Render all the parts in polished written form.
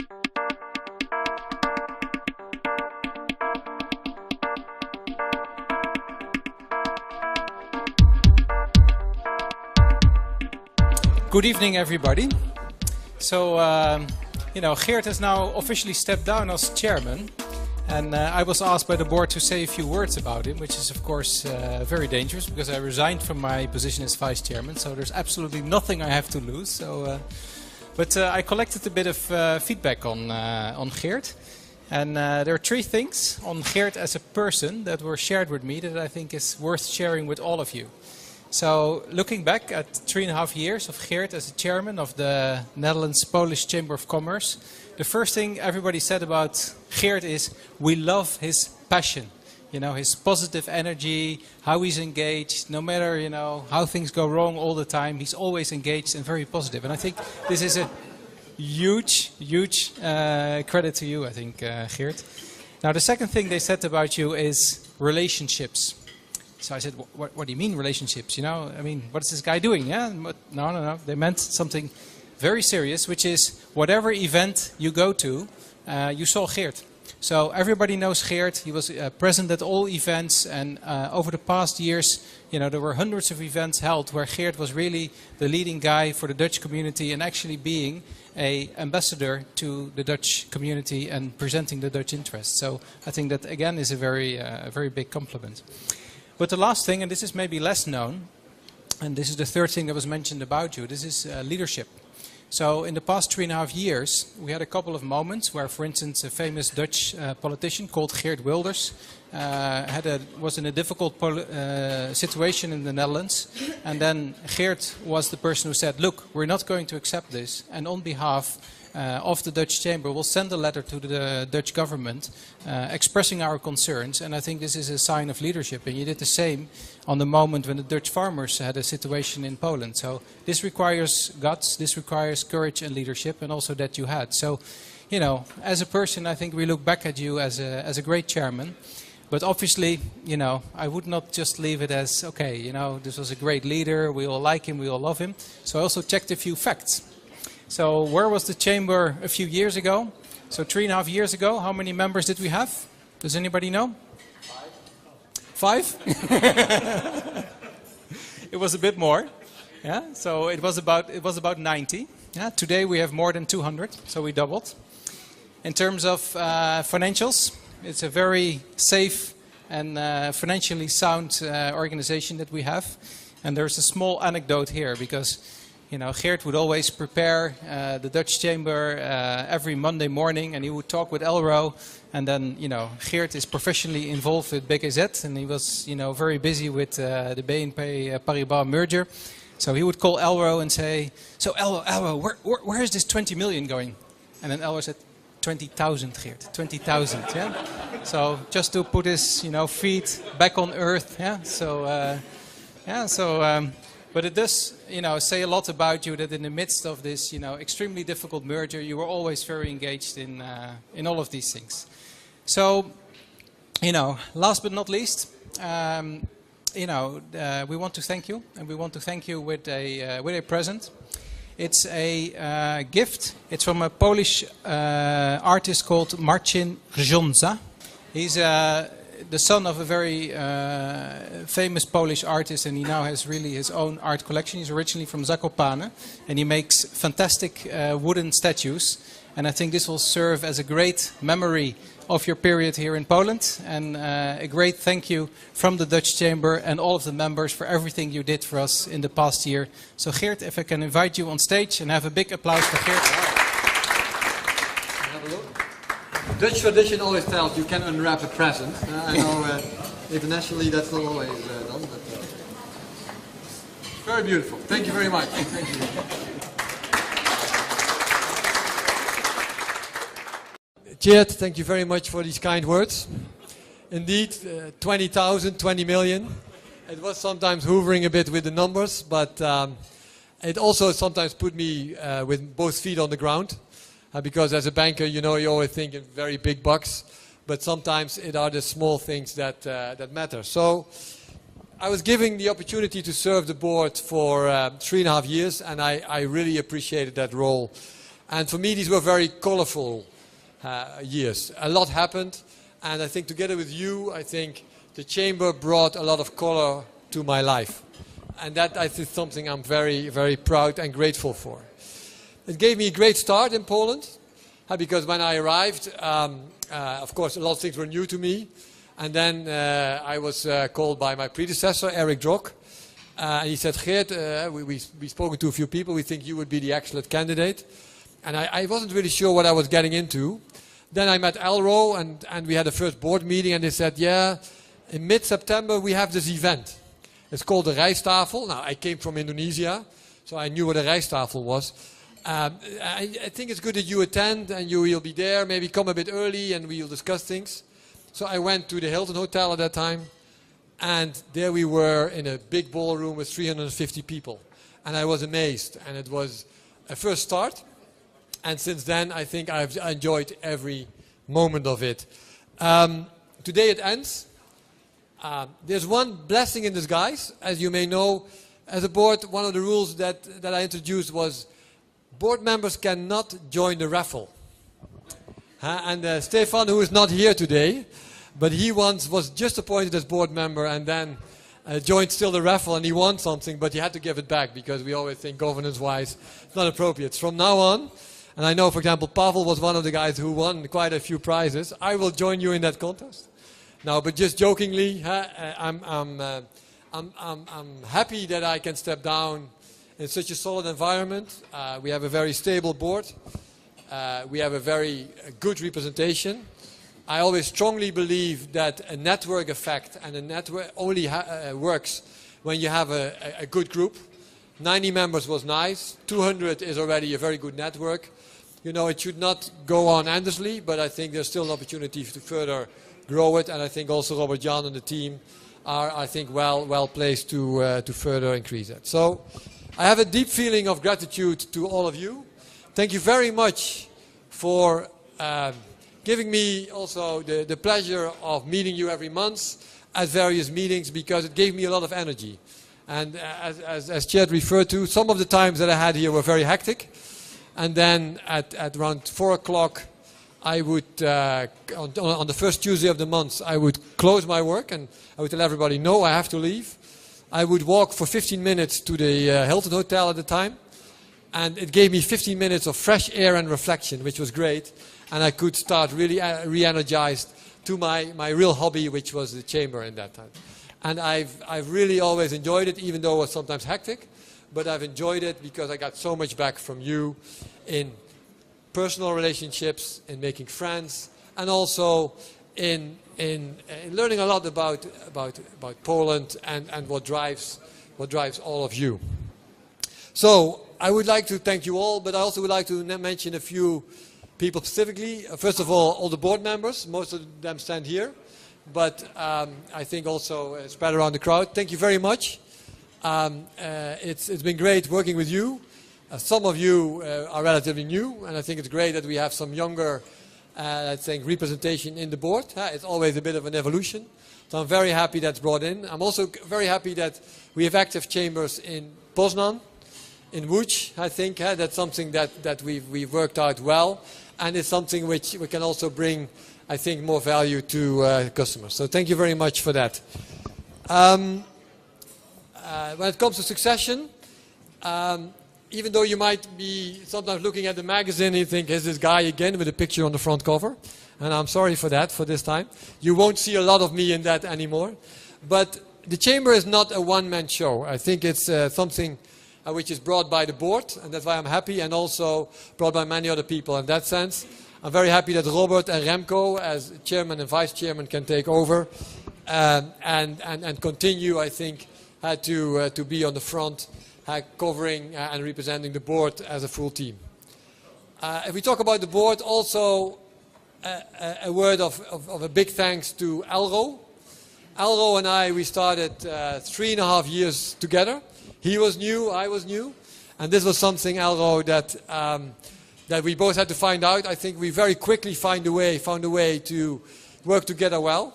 Good evening, everybody. So, Geert has now officially stepped down as chairman, and I was asked by the board to say a few words about him, which is, of course, very dangerous because I resigned from my position as vice chairman. So there's absolutely nothing I have to lose. So, but I collected a bit of feedback on Geert, and there are three things on Geert as a person that were shared with me that I think is worth sharing with all of you. So, looking back at 3.5 years of Geert as a chairman of the Netherlands-Polish Chamber of Commerce, the first thing everybody said about Geert is, we love his passion. You know, his positive energy, how he's engaged, no matter, how things go wrong all the time, he's always engaged and very positive. And I think this is a huge credit to you, I think, Geert. Now, the second thing they said about you is relationships. So I said, what do you mean relationships? I mean, what is this guy doing? Yeah, no. They meant something very serious, which is whatever event you go to, you saw Geert. So everybody knows Geert. He was present at all events, and over the past years, there were hundreds of events held where Geert was really the leading guy for the Dutch community and actually being an ambassador to the Dutch community and presenting the Dutch interests. So I think that again is a very big compliment. But the last thing, and this is maybe less known, and this is the third thing that was mentioned about you, this is leadership. So in the past 3.5 years, we had a couple of moments where, for instance, a famous Dutch politician called Geert Wilders was in a difficult situation in the Netherlands. And then Geert was the person who said, look, we're not going to accept this. And on behalf of the Dutch Chamber, we'll send a letter to the Dutch government expressing our concerns. And I think this is a sign of leadership. And you did the same on the moment when the Dutch farmers had a situation in Poland. So this requires guts, this requires courage and leadership, and also that you had. So, as a person, I think we look back at you as a great chairman. But obviously, I would not just leave it as, okay, this was a great leader, we all like him, we all love him. So I also checked a few facts. So where was the chamber a few years ago? So 3.5 years ago, how many members did we have? Does anybody know? 5? It was a bit more. Yeah, so it was about 90. Yeah, today we have more than 200, so we doubled. In terms of financials, it's a very safe and financially sound organization that we have. And there's a small anecdote here because Geert would always prepare the Dutch Chamber every Monday morning, and he would talk with Elro. And then, Geert is professionally involved with BKZ, and he was, very busy with the BNP Paribas merger. So he would call Elro and say, so Elro, where is this 20 million going? And then Elro said, 20,000, Geert, 20,000, yeah? So just to put his, feet back on earth, yeah? So, but it does, say a lot about you that in the midst of this, extremely difficult merger, you were always very engaged in all of these things. So, last but not least, we want to thank you, and we want to thank you with a present. It's a gift. It's from a Polish artist called Marcin Grząza. He's the son of a very famous Polish artist, and he now has really his own art collection. He's originally from Zakopane, and he makes fantastic wooden statues. And I think this will serve as a great memory of your period here in Poland, and a great thank you from the Dutch Chamber and all of the members for everything you did for us in the past year. So Geert, if I can invite you on stage and have a big applause for Geert. Dutch tradition always tells you can unwrap a present. I know internationally that's not always done, but very beautiful. Thank you very much. Thank you. Geert, thank you very much for these kind words. Indeed, 20,000, 20 million. It was sometimes hoovering a bit with the numbers, but it also sometimes put me with both feet on the ground. Because as a banker, you always think in very big bucks, but sometimes it are the small things that matter. So I was given the opportunity to serve the board for 3.5 years, and I really appreciated that role. And for me, these were very colorful years. A lot happened. And I think together with you, I think the chamber brought a lot of color to my life. And that I think is something I'm very, very proud and grateful for. It gave me a great start in Poland. Because when I arrived, of course, a lot of things were new to me. And then I was called by my predecessor, Eric Drok. And he said, Geert, we spoken to a few people. We think you would be the excellent candidate. And I wasn't really sure what I was getting into. Then I met Elro, and we had a first board meeting. And they said, yeah, in mid-September we have this event. It's called the Rijsttafel. Now, I came from Indonesia, so I knew what a Rijsttafel was. I think it's good that you attend and you will be there. Maybe come a bit early and we'll discuss things. So I went to the Hilton Hotel at that time. And there we were in a big ballroom with 350 people. And I was amazed. And it was a first start. And since then, I think I've enjoyed every moment of it. Today it ends. There's one blessing in disguise. As you may know, as a board, one of the rules that I introduced was board members cannot join the raffle. And Stefan, who is not here today, but he once was just appointed as board member and then joined still the raffle, and he won something, but he had to give it back because we always think governance-wise it's not appropriate. From now on, and I know, for example, Pavel was one of the guys who won quite a few prizes. I will join you in that contest. Now, but just jokingly, I'm happy that I can step down in such a solid environment. We have a very stable board. We have a very good representation. I always strongly believe that a network effect and a network only works when you have a good group. 90 members was nice. 200 is already a very good network. You know, it should not go on endlessly, but I think there's still an opportunity to further grow it. And I think also Robert Jan and the team are, I think, well placed to further increase it. So I have a deep feeling of gratitude to all of you. Thank you very much for giving me also the pleasure of meeting you every month at various meetings, because it gave me a lot of energy. And as Geert referred to, some of the times that I had here were very hectic. And then at around 4 o'clock, I would, on the first Tuesday of the month, I would close my work and I would tell everybody, no, I have to leave. I would walk for 15 minutes to the Hilton Hotel at the time. And it gave me 15 minutes of fresh air and reflection, which was great. And I could start really re-energized to my real hobby, which was the chamber in that time. And I've really always enjoyed it, even though it was sometimes hectic. But I've enjoyed it because I got so much back from you in personal relationships, in making friends, and also in learning a lot about Poland and what drives all of you. So I would like to thank you all, but I also would like to mention a few people specifically. First of all the board members. Most of them stand here, but I think also spread around the crowd. Thank you very much. It's been great working with you. Some of you are relatively new, and I think it's great that we have some younger, I think, representation in the board. It's always a bit of an evolution. So I'm very happy that's brought in. I'm also very happy that we have active chambers in Poznan, in Łódź. I think that's something that we've worked out well, and it's something which we can also bring, I think, more value to customers. So thank you very much for that. When it comes to succession, even though you might be sometimes looking at the magazine and you think, here's this guy again with a picture on the front cover. And I'm sorry for that, for this time. You won't see a lot of me in that anymore. But the chamber is not a one-man show. I think it's something which is brought by the board, and that's why I'm happy, and also brought by many other people in that sense. I'm very happy that Robert and Remco, as chairman and vice chairman, can take over and continue, I think, to be on the front, covering and representing the board as a full team. If we talk about the board, also a word of a big thanks to Elro. Elro and I, we started 3.5 years together. He was new, I was new. And this was something, Elro, that we both had to find out. I think we very quickly found a way to work together well.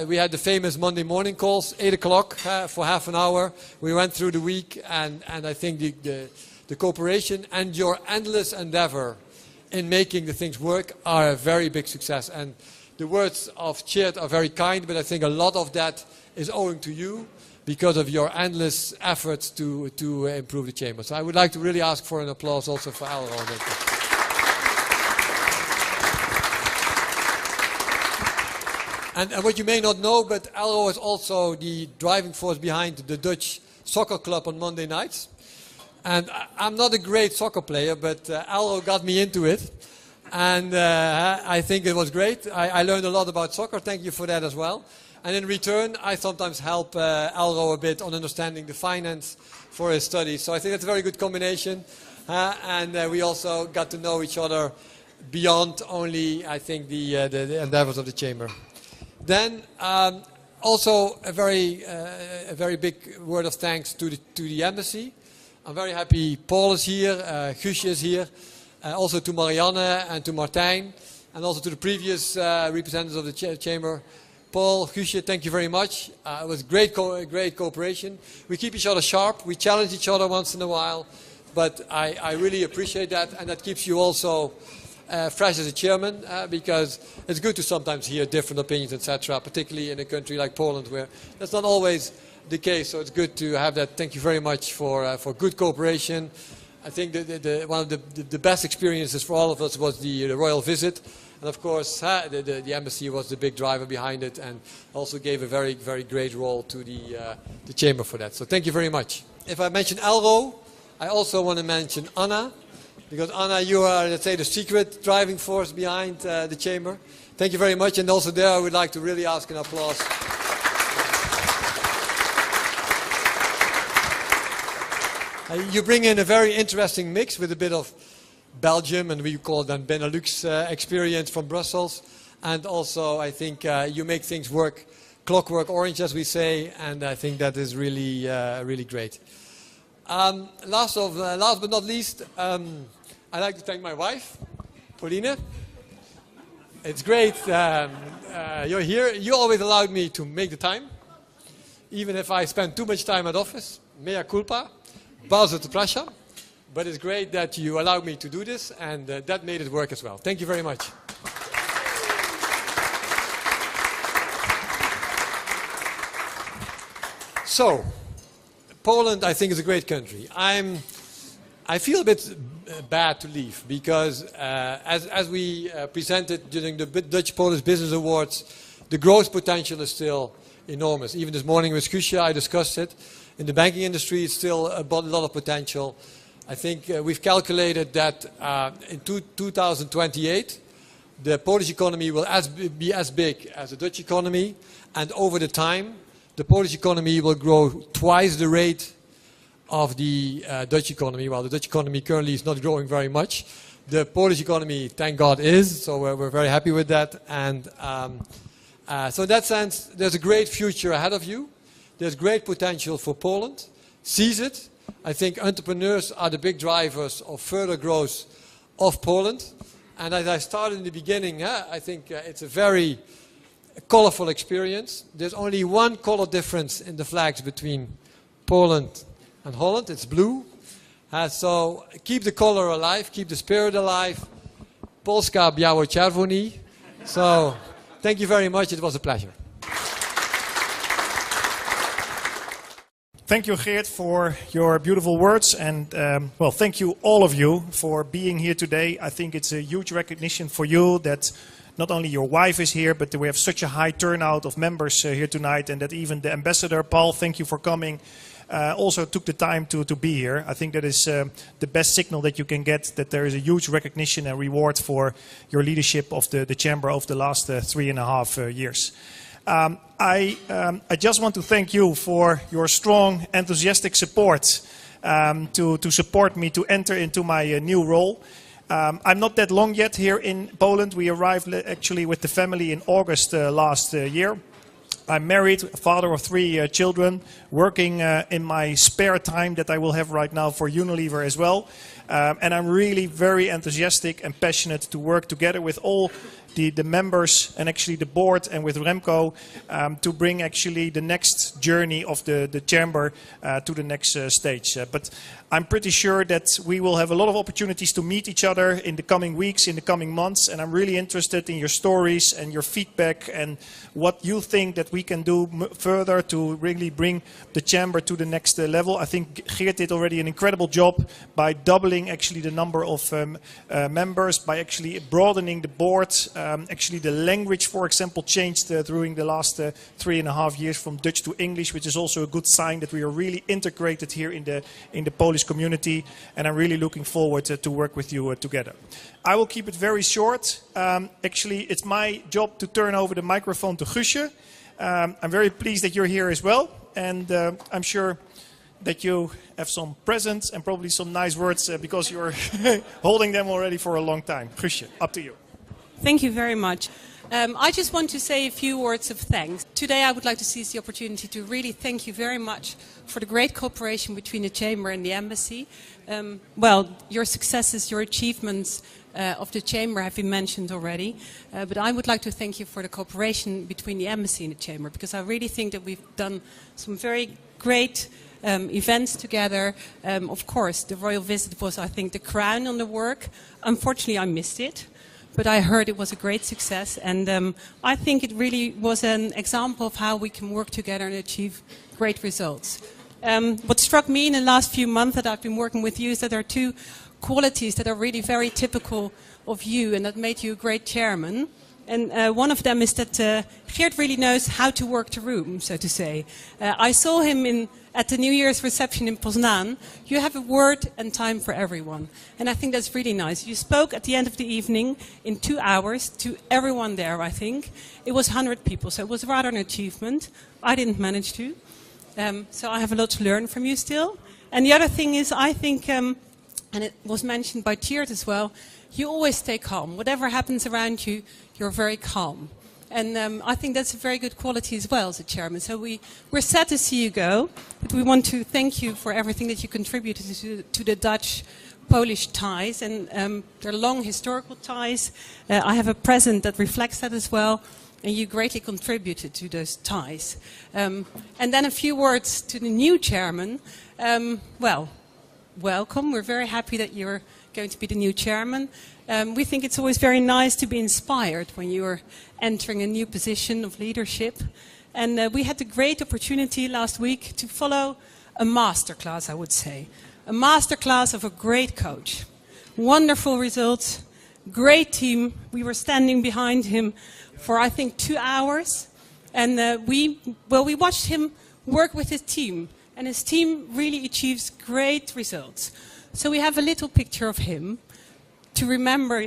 We had the famous Monday morning calls, 8 o'clock for half an hour. We went through the week, and I think the cooperation and your endless endeavor in making the things work are a very big success. And the words of Geert are very kind, but I think a lot of that is owing to you because of your endless efforts to improve the chamber. So I would like to really ask for an applause also for Alro. And what you may not know, but Alro is also the driving force behind the Dutch soccer club on Monday nights. And I'm not a great soccer player, but Alro got me into it. And I think it was great. I learned a lot about soccer. Thank you for that as well. And in return, I sometimes help Alro a bit on understanding the finance for his studies. So I think it's a very good combination. And we also got to know each other beyond only, I think, the endeavors of the chamber. Then also a very big word of thanks to the embassy. I'm very happy Paul is here, Guusje is here, also to Marianne and to Martijn, and also to the previous representatives of the chamber. Paul, Guusje, thank you very much. It was great cooperation. We keep each other sharp, we challenge each other once in a while, but I really appreciate that, and that keeps you also fresh as a chairman, because it's good to sometimes hear different opinions, etc., particularly in a country like Poland where that's not always the case, so it's good to have that. Thank you very much for good cooperation. I think one of the best experiences for all of us was the royal visit, and of course the embassy was the big driver behind it and also gave a very, very great role to the chamber for that. So thank you very much. If I mention Alro, I also want to mention Anna, because Anna, you are, let's say, the secret driving force behind the chamber. Thank you very much, and also there I would like to really ask an applause. You bring in a very interesting mix with a bit of Belgium, and we call them Benelux experience from Brussels. And also, I think you make things work, clockwork orange, as we say, and I think that is really, really great. Last but not least, I'd like to thank my wife, Pauline. It's great you're here. You always allowed me to make the time, even if I spend too much time at office. Mea culpa. Bardzo przepraszam, but it's great that you allowed me to do this, and that made it work as well. Thank you very much. So, Poland, I think, is a great country. I feel a bit bad to leave because, as we presented during the Dutch-Polish Business Awards, the growth potential is still enormous. Even this morning with Guusje, I discussed it. In the banking industry, it's still a lot of potential. I think we've calculated that in 2028, the Polish economy will be as big as the Dutch economy, and over the time, the Polish economy will grow twice the rate of the Dutch economy. While the Dutch economy currently is not growing very much, the Polish economy, thank God, is. So we're very happy with that. And so in that sense, there's a great future ahead of you. There's great potential for Poland. Seize it. I think entrepreneurs are the big drivers of further growth of Poland. And as I started in the beginning, I think it's a very colorful experience. There's only one color difference in the flags between Poland and Holland. It's blue. So keep the color alive, keep the spirit alive. Polska biało-czerwoni. So thank you very much. It was a pleasure. Thank you, Geert, for your beautiful words, and well, thank you all of you for being here today. I think it's a huge recognition for you that not only your wife is here, but we have such a high turnout of members here tonight, and that even the ambassador, Paul, thank you for coming, also took the time to be here. I think that is the best signal that you can get, that there is a huge recognition and reward for your leadership of the Chamber over the last 3.5 years. I just want to thank you for your strong, enthusiastic support to support me to enter into my new role. I'm not that long yet here in Poland. We arrived actually with the family in August last year. I'm married, father of 3 children, working in my spare time that I will have right now for Unilever as well. And I'm really very enthusiastic and passionate to work together with all the members and actually the board and with Remco to bring actually the next journey of the chamber to the next stage. But I'm pretty sure that we will have a lot of opportunities to meet each other in the coming weeks, in the coming months, and I'm really interested in your stories and your feedback and what you think that we can do further to really bring the chamber to the next level. I think Geert did already an incredible job by doubling actually the number of members, by actually broadening the board. Actually the language, for example, changed during the last 3.5 years from Dutch to English, which is also a good sign that we are really integrated here in the Polish community, and I'm really looking forward to work with you together. I will keep it very short. Actually, it's my job to turn over the microphone to Guusje. I'm very pleased that you're here as well, and I'm sure that you have some presents and probably some nice words because you're holding them already for a long time. Guusje, up to you. Thank you very much. I just want to say a few words of thanks. Today I would like to seize the opportunity to really thank you very much for the great cooperation between the Chamber and the Embassy. Well, your successes, your achievements of the Chamber have been mentioned already. But I would like to thank you for the cooperation between the Embassy and the Chamber, because I really think that we've done some very great events together. Of course, the royal visit was, I think, the crown on the work. Unfortunately, I missed it. But I heard it was a great success, and I think it really was an example of how we can work together and achieve great results. What struck me in the last few months that I've been working with you is that there are two qualities that are really very typical of you and that made you a great chairman. And one of them is that Geert really knows how to work the room, so to say. I saw him at the New Year's reception in Poznan. You have a word and time for everyone. And I think that's really nice. You spoke at the end of the evening in 2 hours to everyone there, I think. It was 100 people, so it was rather an achievement. I didn't manage to. So I have a lot to learn from you still. And the other thing is, I think, and it was mentioned by Geert as well, you always stay calm. Whatever happens around you, you're very calm. And I think that's a very good quality as well as a chairman. So we're sad to see you go, but we want to thank you for everything that you contributed to the Dutch-Polish ties. And they're long historical ties. I have a present that reflects that as well. And you greatly contributed to those ties. And then a few words to the new chairman. Well, welcome. We're very happy that you're going to be the new chairman. We think it's always very nice to be inspired when you're entering a new position of leadership. And we had the great opportunity last week to follow a masterclass, I would say. A masterclass of a great coach. Wonderful results, great team. We were standing behind him for, I think, 2 hours. And we watched him work with his team. And his team really achieves great results. So we have a little picture of him to remember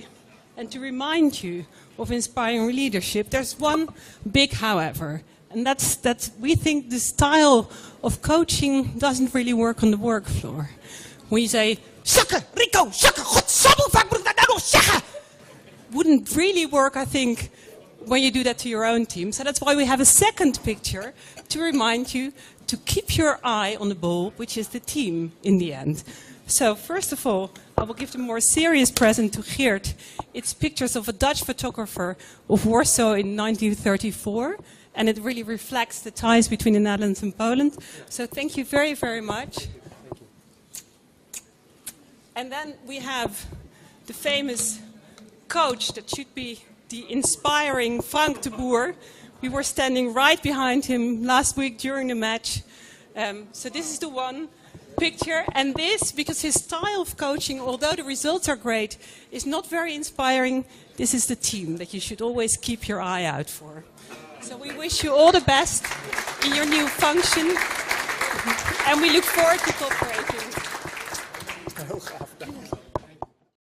and to remind you of inspiring leadership. There's one big however, and that's that we think the style of coaching doesn't really work on the work floor. When you say, "Shaka, Rico, shaka, shaka," wouldn't really work, I think, when you do that to your own team. So that's why we have a second picture to remind you to keep your eye on the ball, which is the team in the end. So first of all, I will give the more serious present to Geert. It's pictures of a Dutch photographer of Warsaw in 1934, and it really reflects the ties between the Netherlands and Poland. So thank you very, very much. And then we have the famous coach that should be the inspiring Frank de Boer. We were standing right behind him last week during the match. So this is the one picture, and this, because his style of coaching, although the results are great, is not very inspiring. This is the team that you should always keep your eye out for. So we wish you all the best in your new function, and we look forward to cooperating. Heel gaaf, dank je.